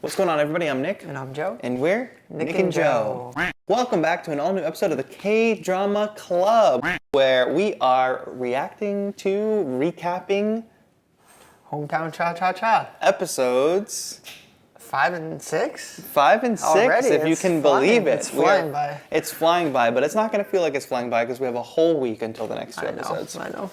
What's going on, everybody? I'm Nick. And I'm Joe. And we're Nick and Joe. Welcome back to an all-new episode of the K-Drama Club, where we are reacting to, recapping Hometown Cha-Cha-Cha. Episodes 5 and 6? 5 and 6, Already, if you can believe it. It's flying by. It's flying by, but it's not going to feel like it's flying by because we have a whole week until the next two episodes. I know.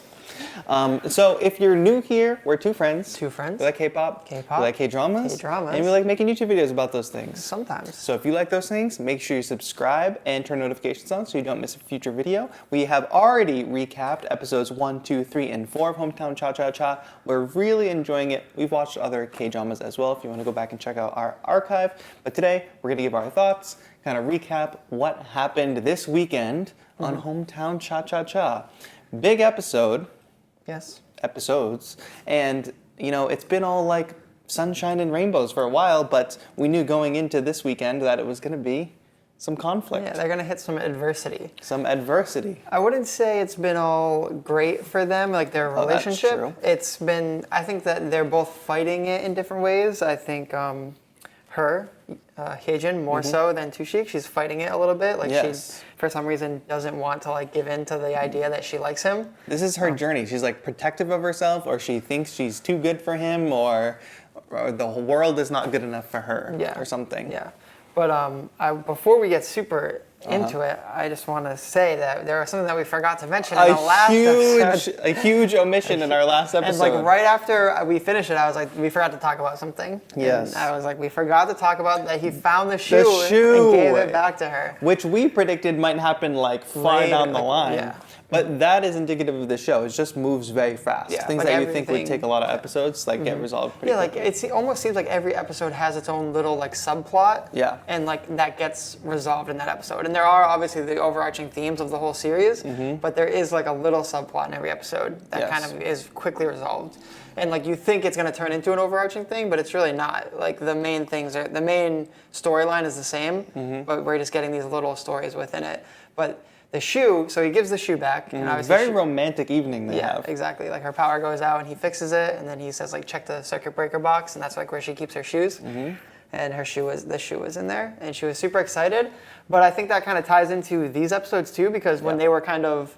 So if you're new here, we're two friends. We like K-pop. K-pop. We like K-dramas. K-dramas. And we like making YouTube videos about those things. Sometimes. So if you like those things, make sure you subscribe and turn notifications on so you don't miss a future video. We have already recapped episodes 1, 2, 3, and 4 of Hometown Cha-Cha-Cha. We're really enjoying it. We've watched other K-dramas as well if you want to go back and check out our archive. But today, we're going to give our thoughts, kind of recap what happened this weekend on Hometown Cha-Cha-Cha. Big episode. Yes. Episodes. And, you know, it's been all like sunshine and rainbows for a while, but we knew going into this weekend that it was going to be some conflict. Yeah, they're going to hit some adversity. Some adversity. I wouldn't say it's been all great for them, like their relationship. That's true. It's been, I think that they're both fighting it in different ways. I think Hyejin, more so than Dushik, she's fighting it a little bit. Like she, for some reason, doesn't want to like give in to the idea that she likes him. This is her journey. She's like protective of herself, or she thinks she's too good for him, or the whole world is not good enough for her, or something. Yeah. But before we get super into it, I just want to say that there was something that we forgot to mention in the last episode. A huge omission in our last episode. And like right after we finished it, I was like, we forgot to talk about something. Yes. And I was like, we forgot to talk about that he found the shoe and gave it back to her. Which we predicted might happen like far down the line. Yeah. But that is indicative of the show. It just moves very fast. Yeah, Things like that you think would take a lot of episodes get resolved pretty quickly. Like it almost seems like every episode has its own little like subplot. Yeah. And like that gets resolved in that episode. And there are obviously the overarching themes of the whole series, but there is like a little subplot in every episode that kind of is quickly resolved. And like you think it's going to turn into an overarching thing, but it's really not. Like the main storyline is the same, but we're just getting these little stories within it. But the shoe, so he gives the shoe back. And obviously very romantic evening they have. Yeah, exactly. Like her power goes out and he fixes it, and then he says like check the circuit breaker box, and that's like where she keeps her shoes. And the shoe was in there, and she was super excited. But I think that kind of ties into these episodes too, because when they're kind of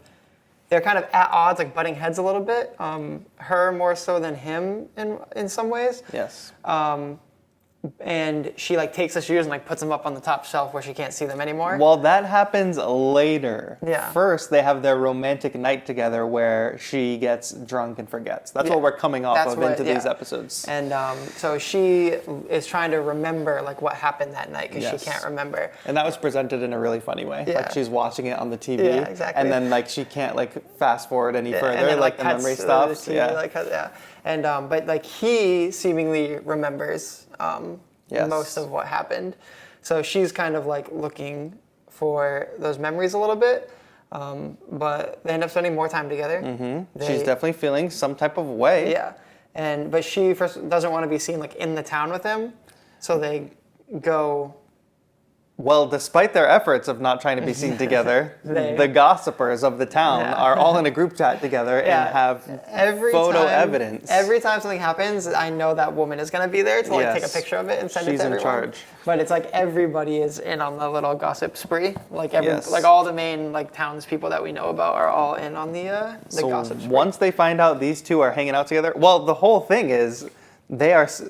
at odds, like butting heads a little bit. Her more so than him in some ways. Yes. And she like takes the shoes and like puts them up on the top shelf where she can't see them anymore. Well, that happens later. Yeah. First, they have their romantic night together where she gets drunk and forgets. That's what we're coming off of into these episodes. And so she is trying to remember like what happened that night because she can't remember. And that was presented in a really funny way. Yeah. Like she's watching it on the TV. Yeah, exactly. And then like she can't like fast forward any further. And then, like the memory stops. The TV, And but like he seemingly remembers most of what happened. So she's kind of like looking for those memories a little bit. But they end up spending more time together. She's definitely feeling some type of way. Yeah. But she first doesn't want to be seen like in the town with him. So they go. Well, despite their efforts of not trying to be seen together, the gossipers of the town are all in a group chat together and have photo evidence. Every time something happens, I know that woman is going to be there to like take a picture of it and send it to everyone. She's in charge. But it's like everybody is in on the little gossip spree. Like like all the main like townspeople that we know about are all in on the gossip spree. Once they find out these two are hanging out together, well, the whole thing is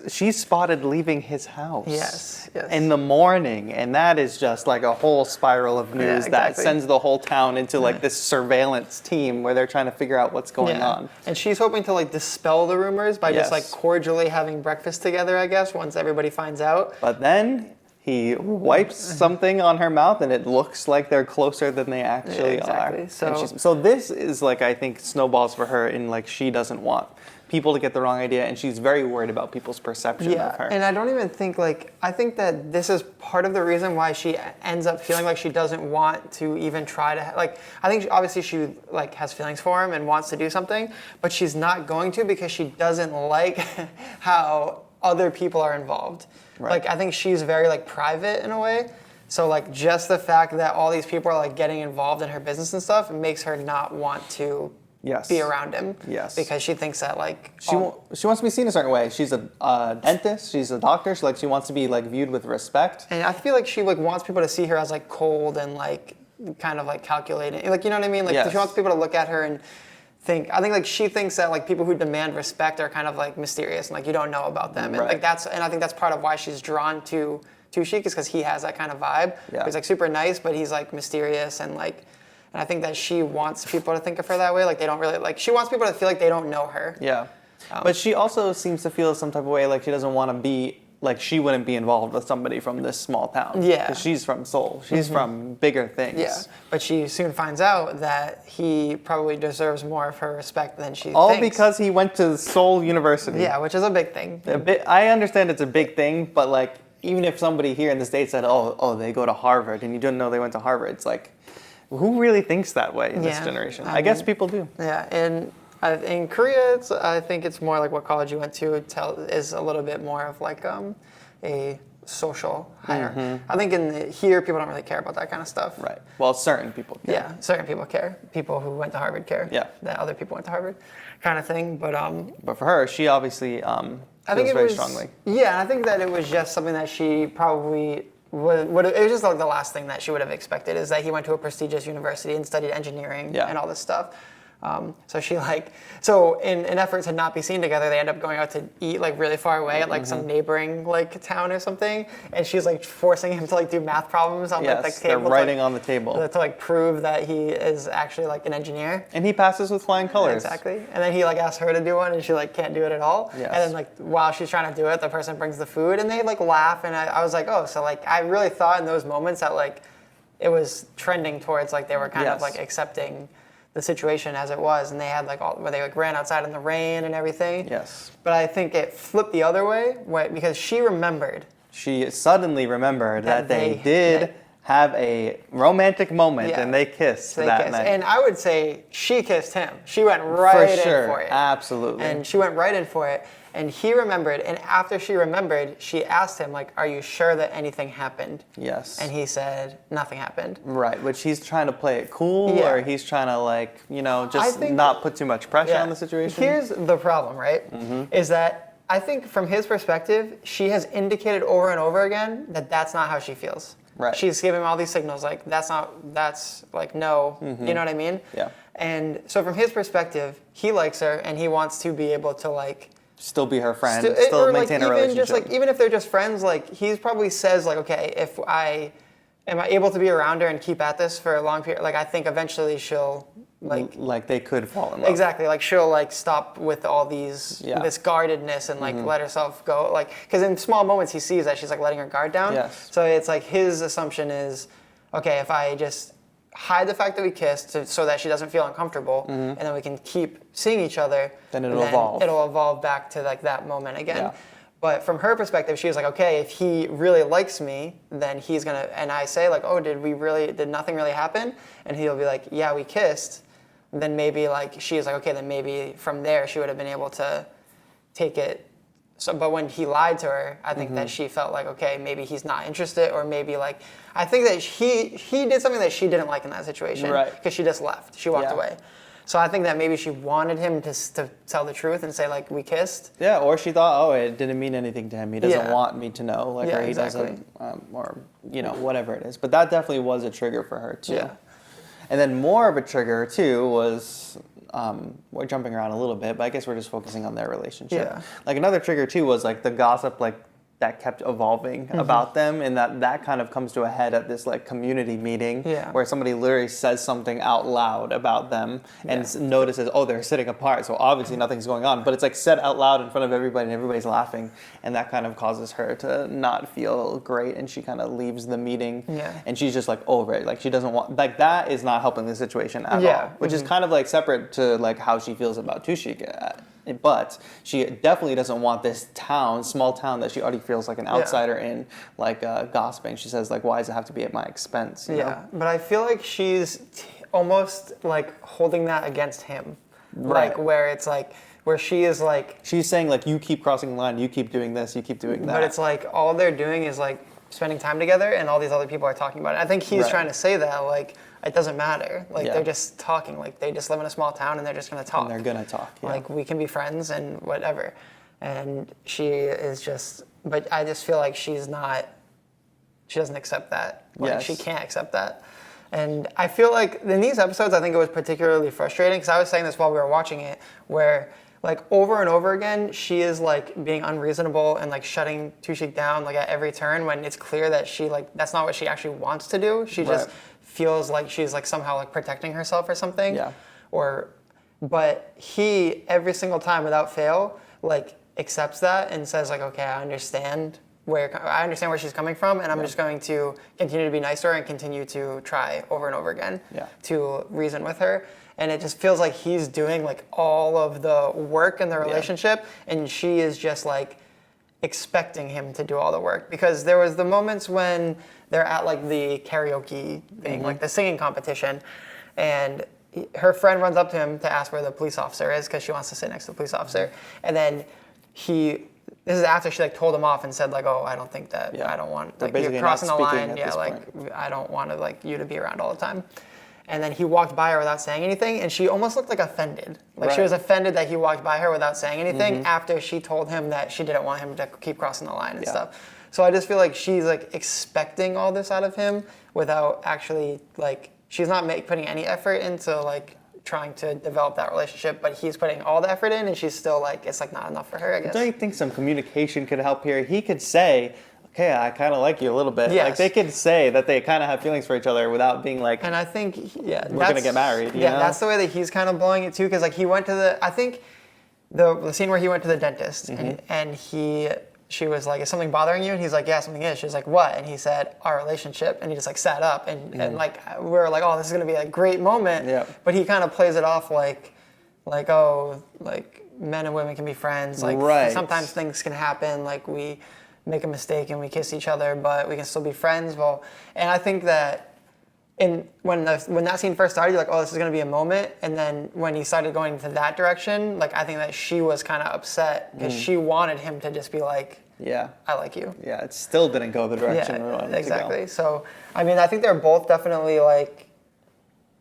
she's spotted leaving his house. Yes. In the morning, and that is just like a whole spiral of news that sends the whole town into like this surveillance team where they're trying to figure out what's going on. And she's hoping to like dispel the rumors by just like cordially having breakfast together, I guess, once everybody finds out. But then he wipes something on her mouth, and it looks like they're closer than they actually are. So this is like, I think, snowballs for her in like she doesn't want people to get the wrong idea, and she's very worried about people's perception of her. And I don't even think I think that this is part of the reason why she ends up feeling like she doesn't want to even try to, I think obviously she like has feelings for him and wants to do something, but she's not going to because she doesn't like how other people are involved. Like I think she's very like private in a way. So like just the fact that all these people are like getting involved in her business and stuff makes her not want to be around him. Yes. Because she thinks that like she wants to be seen a certain way. She's a dentist. She's a doctor. She wants to be like viewed with respect. And I feel like she like wants people to see her as like cold and like kind of like calculating. Like, you know what I mean? Like Yes. she wants people to look at her and think. I think like she thinks that like people who demand respect are kind of like mysterious and like you don't know about them. And like I think that's part of why she's drawn to Dushik is because he has that kind of vibe. Yeah. He's like super nice, but he's like mysterious and like. And I think that she wants people to think of her that way. Like they don't really like. She wants people to feel like they don't know her. Yeah, but she also seems to feel some type of way like she doesn't want to be like she wouldn't be involved with somebody from this small town. Yeah, because she's from Seoul. She's from bigger things. Yeah, but she soon finds out that he probably deserves more of her respect than she All thinks. because he went to Seoul University. Yeah, which is a big thing. I understand it's a big thing, but like even if somebody here in the States said, oh, they go to Harvard, and you didn't know they went to Harvard, it's like. Who really thinks that way in this generation? I guess people do. Yeah, and in Korea, I think it's more like what college you went to is a little bit more of like a social hire. I think here people don't really care about that kind of stuff. Right. Well, certain people care. Yeah, certain people care. People who went to Harvard care. Yeah. That other people went to Harvard, kind of thing. But for her, she obviously I think feels very strongly. Yeah, I think that it was just something that she probably. It was just like the last thing that she would have expected is that he went to a prestigious university and studied engineering and all this stuff. So in an effort to not be seen together, they end up going out to eat like really far away at like some neighboring like town or something. And she's like forcing him to like do math problems on like the table. They're writing on the table to like prove that he is actually like an engineer. And he passes with flying colors. Exactly. And then he like asks her to do one, and she like can't do it at all. Yes. And then like while she's trying to do it, the person brings the food, and they like laugh. And I was like, oh, so like I really thought in those moments that like it was trending towards like they were kind of like accepting the situation as it was, and they had like where they like ran outside in the rain and everything. Yes. But I think it flipped the other way because she remembered. She suddenly remembered that they did have a romantic moment and they kissed that night. And I would say she kissed him. She went right in for it. Absolutely. And she went right in for it. And he remembered, and after she remembered, she asked him, like, are you sure that anything happened? Yes. And he said, nothing happened. Right, which he's trying to play it cool, or he's trying to, like, you know, just not put too much pressure on the situation. Here's the problem, right? Is that I think from his perspective, she has indicated over and over again that that's not how she feels. Right. She's giving all these signals, like, that's like, no, you know what I mean? Yeah. And so from his perspective, he likes her, and he wants to be able to, like, still be her friend, still maintain a relationship. Just like even if they're just friends, like he probably says like, okay, am I able to be around her and keep at this for a long period? Like I think eventually she'll like they could fall in love. Exactly, like she'll like stop with all these this guardedness and like let herself go, like because in small moments he sees that she's like letting her guard down. Yes. So it's like his assumption is, okay, if I just hide the fact that we kissed so that she doesn't feel uncomfortable, and then we can keep seeing each other. Then it'll evolve. It'll evolve back to like that moment again. Yeah. But from her perspective, she was like, okay, if he really likes me, then he's gonna. And I say like, oh, did nothing really happen? And he'll be like, yeah, we kissed. Then maybe like she's like, okay, then maybe from there she would have been able to take it. So, but when he lied to her, I think that she felt like, okay, maybe he's not interested, or maybe like, I think that he did something that she didn't like in that situation, right? Because she just left, she walked away. So I think that maybe she wanted him to tell the truth and say like, we kissed. Yeah, or she thought, oh, it didn't mean anything to him. He doesn't want me to know, like, or he doesn't, or you know, whatever it is. But that definitely was a trigger for her too. Yeah. And then more of a trigger too was. We're jumping around a little bit, but I guess we're just focusing on their relationship. Yeah. Like another trigger too was like the gossip like that kept evolving about them, and that kind of comes to a head at this like community meeting where somebody literally says something out loud about them and notices, oh, they're sitting apart, so obviously nothing's going on, but it's like said out loud in front of everybody and everybody's laughing, and that kind of causes her to not feel great, and she kind of leaves the meeting and she's just like over it, like she doesn't want, like that is not helping the situation at all, which is kind of like separate to like how she feels about Dushik. But she definitely doesn't want this small town that she already feels like an outsider in, like gossiping. She says, like, why does it have to be at my expense? You know? But I feel like she's almost like holding that against him. Right. Like where it's like, where she is like... She's saying like, you keep crossing the line, you keep doing this, you keep doing that. But it's like, all they're doing is like spending time together, and all these other people are talking about it. I think he's trying to say that, like, it doesn't matter. Like, they're just talking. Like, they just live in a small town, and they're just going to talk. And they're going to talk, Like, we can be friends and whatever. And she is just, but I just feel like she doesn't accept that. Like, she can't accept that. And I feel like in these episodes, I think it was particularly frustrating, because I was saying this while we were watching it, where, like, over and over again, she is, like, being unreasonable and, like, shutting Dushik down, like, at every turn, when it's clear that she, like, that's not what she actually wants to do. She just feels like she's, like, somehow, like, protecting herself or something. Yeah. But he, every single time without fail, like, accepts that and says, like, okay, I understand where she's coming from, and I'm just going to continue to be nice to her and continue to try over and over again to reason with her. And it just feels like he's doing, like, all of the work in the relationship, and she is just, like, expecting him to do all the work. Because there was the moments when they're at, like, the karaoke thing, like the singing competition, and her friend runs up to him to ask where the police officer is, because she wants to sit next to the police officer. And then this is after she, like, told him off and said, like, oh, I don't think that, I don't want, like, you're crossing the line. Yeah, like, I don't want to, like, you to be around all the time. And then he walked by her without saying anything, and she almost looked like offended. Like, she was offended that he walked by her without saying anything after she told him that she didn't want him to keep crossing the line and stuff. So I just feel like she's, like, expecting all this out of him without actually, like, she's not putting any effort into, like, trying to develop that relationship, but he's putting all the effort in, and she's still, like, it's, like, not enough for her, I guess. Don't you think some communication could help here? He could say, okay, I kind of like you a little bit. Yes. Like, they could say that they kind of have feelings for each other without being like, and I think, we're going to get married. You know? That's the way that he's kind of blowing it too, because, like, he went to I think the scene where he went to the dentist, and she was like, is something bothering you? And he's like, yeah, something is. She's like, what? And he said, our relationship. And he just, like, sat up, and like, we were like, oh, this is going to be a great moment. Yeah. But he kind of plays it off like, oh, like, men and women can be friends. Like, sometimes things can happen. Like, we make a mistake and we kiss each other, but we can still be friends. Well, and I think that when that scene first started, you're like, oh, this is going to be a moment. And then when he started going into that direction, like, I think that she was kind of upset, because she wanted him to just be like, I like you. Yeah, it still didn't go the direction we wanted exactly. to go. So, I mean, I think they're both definitely, like,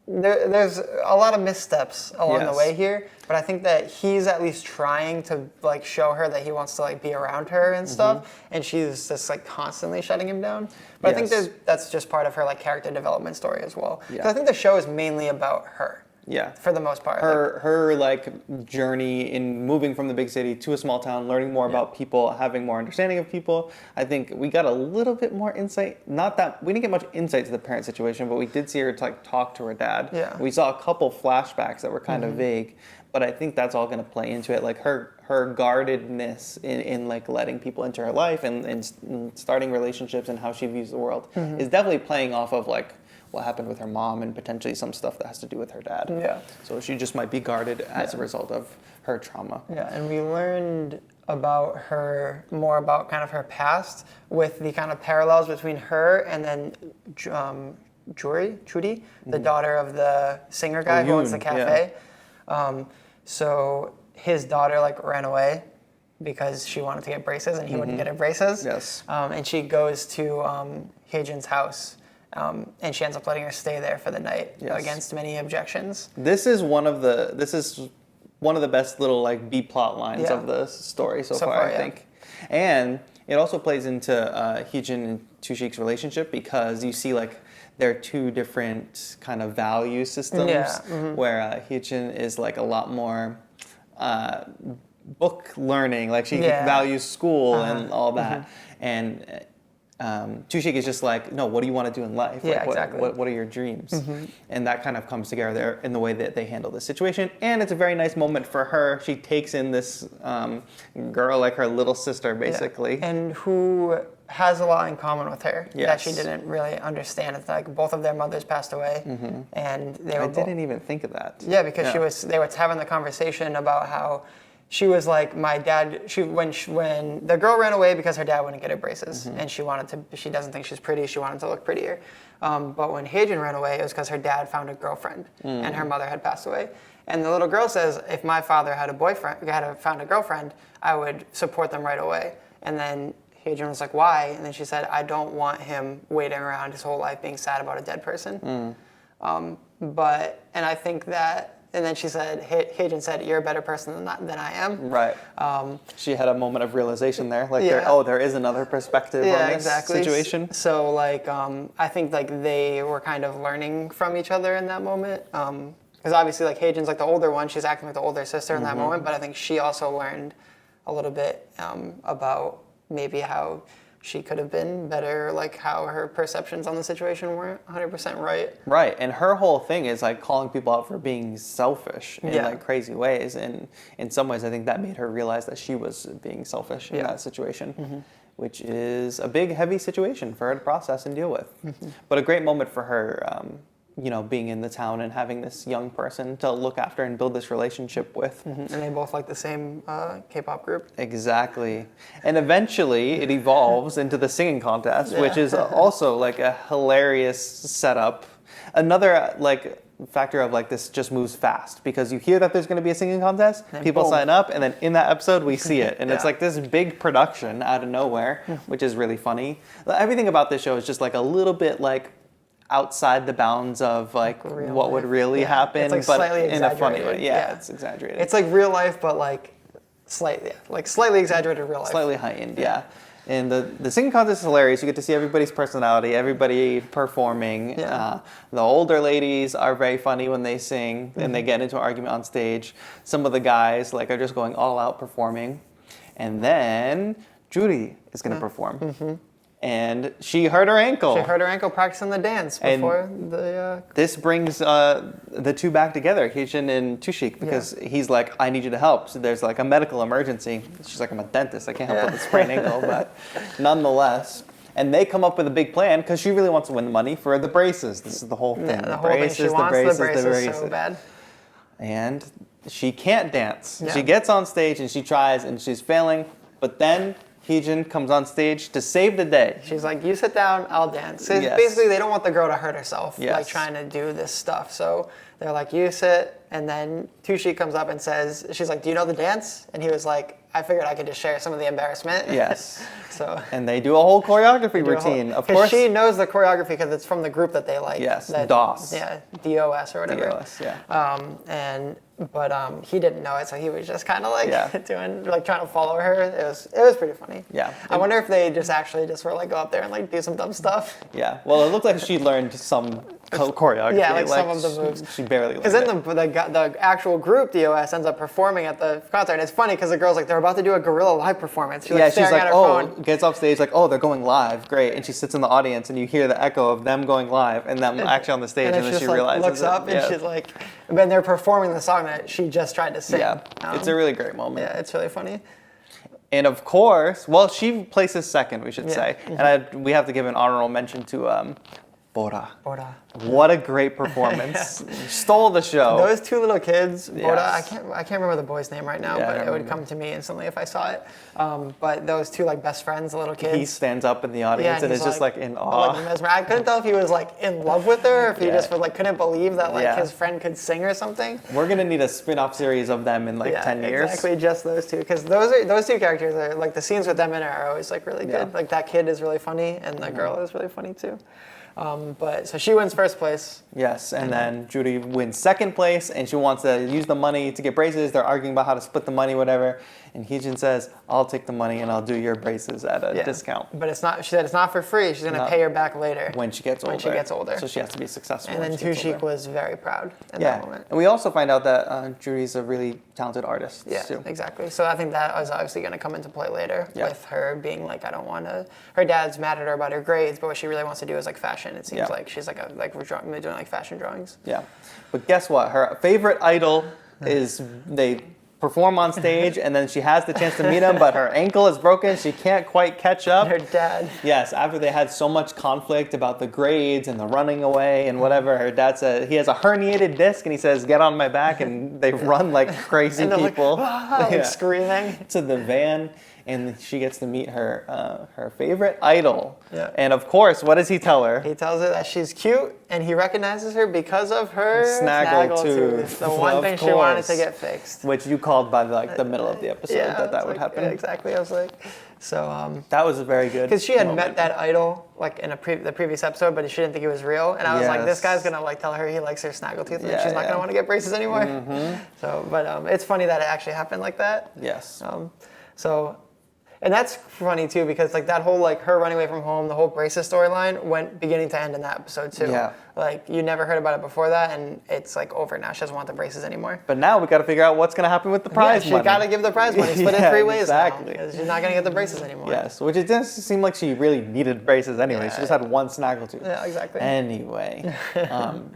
there's a lot of missteps along the way here, but I think that he's at least trying to, like, show her that he wants to, like, be around her and stuff, and she's just, like, constantly shutting him down. But I think that's just part of her, like, character development story as well. Because I think the show is mainly about her. Yeah. For the most part. Her journey in moving from the big city to a small town, learning more about people, having more understanding of people. I think we got a little bit more insight. Not that we didn't get much insight to the parent situation, but we did see her talk to her dad. Yeah. We saw a couple flashbacks that were kind of vague, but I think that's all going to play into it. Like, her guardedness in like letting people into her life and starting relationships and how she views the world is definitely playing off of, like, what happened with her mom and potentially some stuff that has to do with her dad. Yeah. So she just might be guarded as a result of her trauma. Yeah, and we learned about her, more about kind of her past, with the kind of parallels between her and then Judy, the daughter of the singer guy who owns the cafe. Yeah. So his daughter, like, ran away because she wanted to get braces and he wouldn't get her braces. Yes. And she goes to Hyejin's house. And she ends up letting her stay there for the night against many objections. This is one of the best little, like, B plot lines of the story so far, I think. And it also plays into Hyejin and Dushik's relationship, because you see, like, their two different kind of value systems, where Hyejin is, like, a lot more book learning, like, she values school and all that, and Dushik is just like, no, what do you want to do in life? Yeah, like, exactly. What are your dreams? And that kind of comes together in the way that they handle this situation. And it's a very nice moment for her. She takes in this girl, like her little sister, basically. Yeah. And who has a lot in common with her that she didn't really understand. It's like both of their mothers passed away, and they were. I didn't even think of that. Yeah, because they were having the conversation about how she was like, my dad. When the girl ran away because her dad wouldn't get her braces, and she doesn't think she's pretty. She wanted to look prettier. But when Hyejin ran away, it was because her dad found a girlfriend, and her mother had passed away. And the little girl says, if my father had found a girlfriend, I would support them right away. And then Hyejin was like, why? And then she said, I don't want him waiting around his whole life being sad about a dead person. And I think that, and then she said, Hyejin said, you're a better person than I am. Right. She had a moment of realization there. Like, there is another perspective on this situation. So, like, I think, like, they were kind of learning from each other in that moment. Because obviously, like, Hyejin's, like, the older one. She's acting like the older sister in that moment. But I think she also learned a little bit about maybe how she could have been better, like how her perceptions on the situation weren't 100% right. Right, and her whole thing is like calling people out for being selfish in like crazy ways, and in some ways I think that made her realize that she was being selfish in that situation, which is a big, heavy situation for her to process and deal with. But a great moment for her, you know, being in the town and having this young person to look after and build this relationship with. And they both like the same K-pop group. Exactly. And eventually it evolves into the singing contest, which is also like a hilarious setup. Another like factor of like this just moves fast because you hear that there's going to be a singing contest, and people sign up, and then in that episode we see it. And it's like this big production out of nowhere, which is really funny. Everything about this show is just like a little bit like outside the bounds of like what would really happen, it's like but in a funny way. Yeah, it's exaggerated. It's like real life, but like slightly exaggerated real life. Slightly heightened, And the singing contest is hilarious. You get to see everybody's personality, everybody performing. The older ladies are very funny when they sing, and they get into an argument on stage. Some of the guys like are just going all out performing, and then Juri is going to perform. And she hurt her ankle. She hurt her ankle practicing the dance before the... This brings the two back together, Hyejin and Dushik, because he's like, I need you to help. So there's like a medical emergency. She's like, I'm a dentist. I can't help with a sprained ankle. But nonetheless... And they come up with a big plan because she really wants to win the money for the braces. This is the whole thing. The whole thing. She wants the braces so bad. And she can't dance. She gets on stage and she tries and she's failing. But then... Hyejin comes on stage to save the day. She's like, you sit down, I'll dance. So basically, they don't want the girl to hurt herself, like trying to do this stuff. So they're like, you sit, and then Dushik comes up and says, she's like, do you know the dance? And he was like, I figured I could just share some of the embarrassment. Yes. And they do a whole choreography routine. Of course, she knows the choreography because it's from the group that they like. Yes, DOS. Yeah, DOS or whatever. DOS, yeah. But he didn't know it, so he was just kind of like doing, like trying to follow her. It was pretty funny. Yeah. I wonder if they just actually just were like go up there and like do some dumb stuff. Yeah. Well, it looked like she learned some choreography. Yeah, like some of the moves. She barely learned it. Because then the actual group DOS ends up performing at the concert, and it's funny because the girl's like they're about to do a guerrilla live performance. She's like she's like, at her phone. Gets off stage like, oh, they're going live, great, and she sits in the audience, and you hear the echo of them going live and them actually on the stage, and then she realizes looks up and she's like, when they're performing the song that she just tried to sing. Yeah, it's a really great moment. Yeah, it's really funny. And of course, well, she places second, we should say, and we have to give an honorable mention to Bora. What a great performance. Stole the show. Those two little kids, Bora, I can't remember the boy's name right now, but it would come to me instantly if I saw it. But those two like best friends, the little kids. He stands up in the audience and is just like in awe. I couldn't tell if he was like in love with her or if he just was, like couldn't believe that like his friend could sing or something. We're gonna need a spin-off series of them in like 10 years. Exactly, just those two, because those two characters are like the scenes with them in it are always like really good. Like that kid is really funny and the girl is really funny too. But so she wins first place. Yes, and then Juri wins second place, and she wants to use the money to get braces. They're arguing about how to split the money, whatever. And Hyejin says, "I'll take the money and I'll do your braces at a discount." But it's not. She said it's not for free. She's gonna pay her back later when she gets older. So she has to be successful. And then Dushik was very proud in that moment. And we also find out that Juri's a really talented artist. Yeah, too. Exactly. So I think that was obviously gonna come into play later with her being like, I don't want to. Her dad's mad at her about her grades, but what she really wants to do is like fashion. It seems like she's like we're doing like fashion drawings. Yeah, but guess what? Her favorite idol is they perform on stage, and then she has the chance to meet him, but her ankle is broken. She can't quite catch up. Her dad. Yes, after they had so much conflict about the grades and the running away and whatever, her dad said he has a herniated disc, and he says, "Get on my back," and they run like crazy people, like screaming to the van. and she gets to meet her favorite idol. Yeah. And of course, what does he tell her? He tells her that she's cute, and he recognizes her because of her Snaggletooth. the one thing she wanted to get fixed. Which you called by the middle of the episode that would happen. Yeah, exactly. I was like, so. That was a very good. Because she had met that idol like in the previous episode, but she didn't think it was real, and I was like, this guy's gonna like tell her he likes her snaggletooth, and she's not gonna want to get braces anymore. Mm-hmm. So, but it's funny that it actually happened like that. Yes. So. And that's funny too, because like that whole like her running away from home, the whole braces storyline went beginning to end in that episode too. Yeah. Like you never heard about it before that, and it's like over now. She doesn't want the braces anymore. But now we got to figure out what's going to happen with the prize money. She got to give the prize money. Split it 3 ways now. Exactly. Because she's not going to get the braces anymore. Yes, which it doesn't seem like she really needed braces anyway. Yeah. She just had one snaggletooth. Yeah, exactly. Anyway,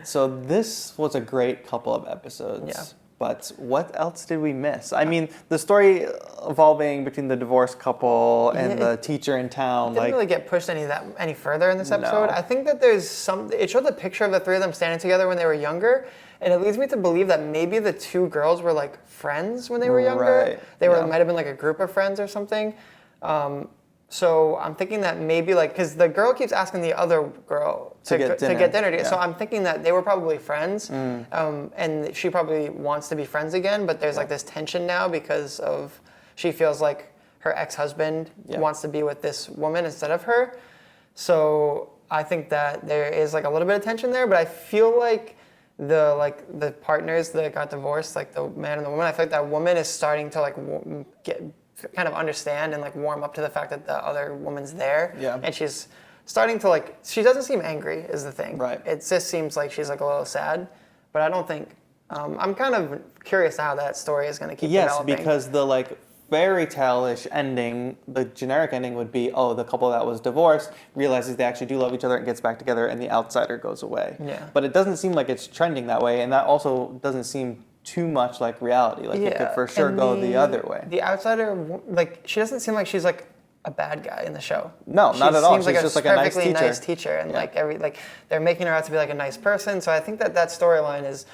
so this was a great couple of episodes. Yeah. But what else did we miss? I mean, the story evolving between the divorced couple and the teacher in town. Didn't really get pushed any further in this episode. No. I think that it showed the picture of the three of them standing together when they were younger, and it leads me to believe that maybe the two girls were like friends when they were younger. Right. They might have been like a group of friends or something. So I'm thinking that maybe like, because the girl keeps asking the other girl to get dinner. Yeah. So I'm thinking that they were probably friends, and she probably wants to be friends again, but there's like this tension now because of she feels like her ex-husband wants to be with this woman instead of her. So I think that there is like a little bit of tension there, but I feel like the partners that got divorced, like the man and the woman, I feel like that woman is starting to like kind of understand and like warm up to the fact that the other woman's there. Yeah. And she's starting to like, she doesn't seem angry is the thing. Right. It just seems like she's like a little sad, but I don't think, I'm kind of curious how that story is going to keep developing. Yes, because the like fairy tale-ish ending, the generic ending would be, the couple that was divorced realizes they actually do love each other and gets back together and the outsider goes away. Yeah. But it doesn't seem like it's trending that way, and that also doesn't seem too much like reality. Like it could for sure go the other way. The outsider, like she doesn't seem like she's like a bad guy in the show. No, not at all. She's Like just like a nice perfectly teacher. nice teacher, and like they're making her out to be like a nice person. So I think that storyline is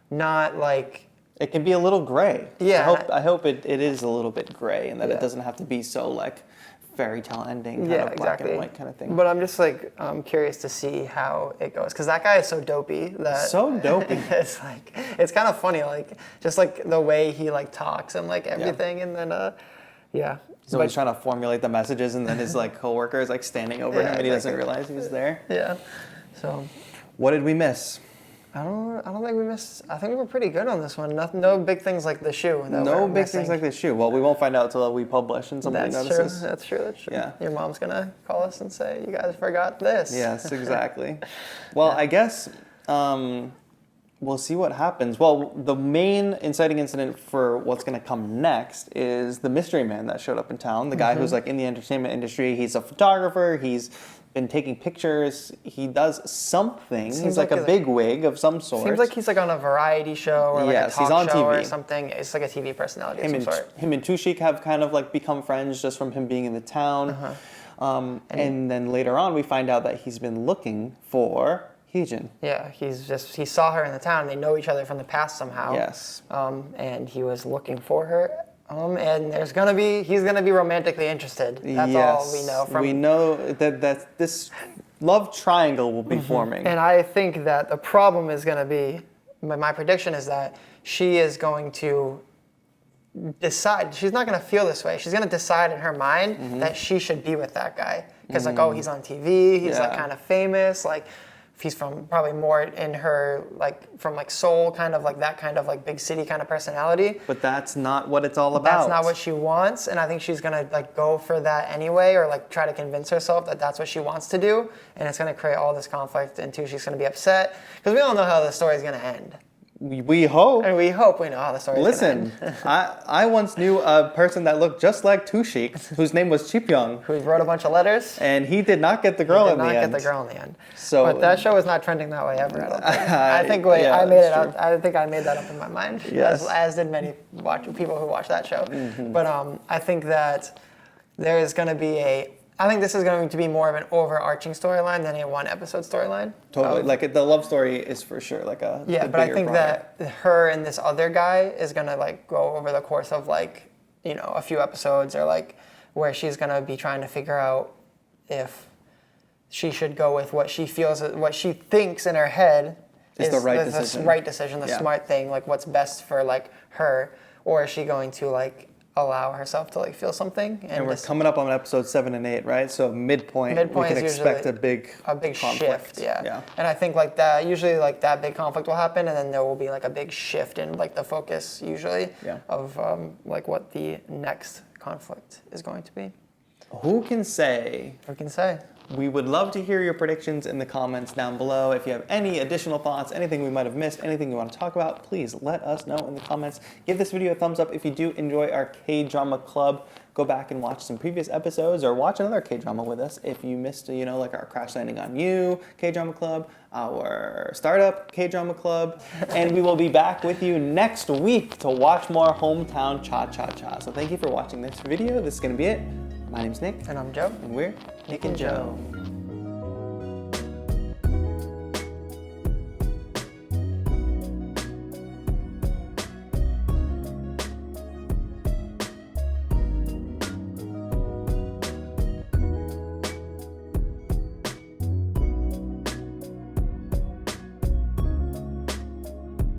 not like. It can be a little gray. Yeah. I hope it is a little bit gray, and that it doesn't have to be so like fairy tale ending, kind of black and white kind of thing. But I'm just like curious to see how it goes, because that guy is so dopey. It's like it's kind of funny, like just like the way he like talks and like everything, and then He's always trying to formulate the messages, and then his like coworker is like standing over him, and he doesn't realize he's there. Yeah. So. What did we miss? I don't think we missed. I think we were pretty good on this one. No big things like the shoe. No big things like the shoe. Well, we won't find out until we publish and somebody notices. That's true. Yeah. Your mom's gonna call us and say, "You guys forgot this." Yes, exactly. Well, I guess we'll see what happens. Well, the main inciting incident for what's going to come next is the mystery man that showed up in town. The guy who's like in the entertainment industry. He's a photographer. He's been taking pictures. He does something. He's like a big wig of some sort. Seems like he's like on a variety show or like a talk he's on show TV. or something. It's like a TV personality of some sort. Him and Dushik have kind of like become friends just from him being in the town. And then later on we find out that he's been looking for Hyejin. Yeah, he saw her in the town. They know each other from the past somehow. Yes. And he was looking for her. And he's gonna be romantically interested. That's all we know. We know that this love triangle will be forming. And I think that the problem is gonna be, my prediction is that she is going to decide. She's not gonna feel this way. She's gonna decide in her mind that she should be with that guy because he's on TV. He's like kind of famous. Like. He's from probably more in her from Seoul, kind of like that kind of like big city kind of personality. But that's not what it's all about. That's not what she wants, and I think she's gonna like go for that anyway, or like try to convince herself that that's what she wants to do, and it's gonna create all this conflict, and she's gonna be upset because we all know how the story is gonna end. We hope. And we hope we know how the story is going to end. I once knew a person that looked just like Dushik, whose name was Chipyong. Who wrote a bunch of letters. And he did not get the girl in the end. He did not get the girl in the end. So, but that show is not trending that way ever, I don't think. I made it up. I think I made that up in my mind. Yes. As did many people who watch that show. But I think that there is going to be I think this is going to be more of an overarching storyline than a one-episode storyline. Totally. Like the love story is for sure like a but I think that her and this other guy is going to like go over the course of like, a few episodes or like where she's gonna be trying to figure out if she should go with what she feels, what she thinks in her head is the right decision. The right decision, the smart thing, like what's best for like her, or is she going to like allow herself to like feel something? And we're coming up on episode 7 and 8, right? So midpoint we can expect a big conflict. Shift, yeah. And I think like that, usually like that big conflict will happen, and then there will be like a big shift in like the focus usually of like what the next conflict is going to be. Who can say? Who can say? We would love to hear your predictions in the comments down below. If you have any additional thoughts, anything we might have missed, anything you want to talk about, please let us know in the comments. Give this video a thumbs up if you do enjoy our K-Drama Club. Go back and watch some previous episodes or watch another K-Drama with us if you missed, you know, like our Crash Landing on You K-Drama Club, our Startup K-Drama Club. And we will be back with you next week to watch more Hometown Cha-Cha-Cha. So thank you for watching this video. This is going to be it. My name's Nick. And I'm Joe. And we're Nick and Joe.